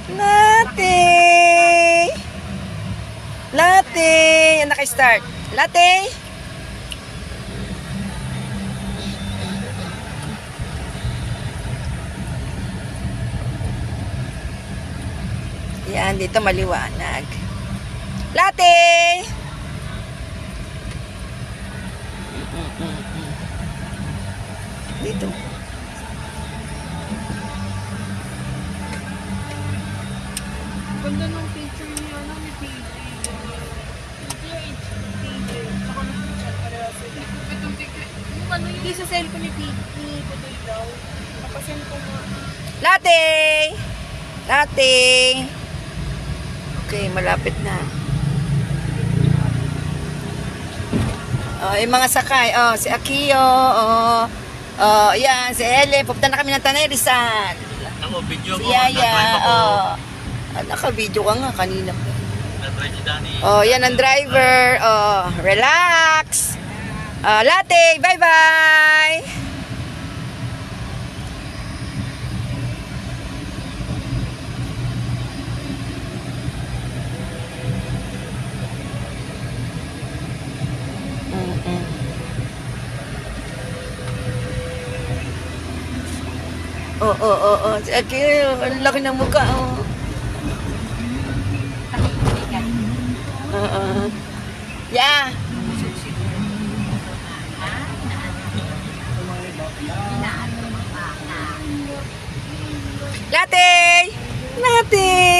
Latte! Latte! Yan naka-start. Latte! Yan, dito maliwanag. Latte! Dito. Ganda ng picture niya, ano, ni PJ. Saka ng picture, parehas sila. Itong picture, yung ano, hindi sa cellphone ni Putoy daw. Kapasend ko nga. Latte! Latte! Okay, malapit na. Oh, yung mga sakay. Oh, si Akio. Oh, yan, si Ele. Pupunta na kami ng Tanay Rizal. Ako, video Si ko. Yaya. Na-drive ako. Oh. Ah, naka-video ka nga kanina. Na-drive si Danny. Oh, yan ang driver. Oh, relax. Latte, bye-bye. Oh. Si Akio, ang laki ng mukha, oh. Yeah. Latte! Latte!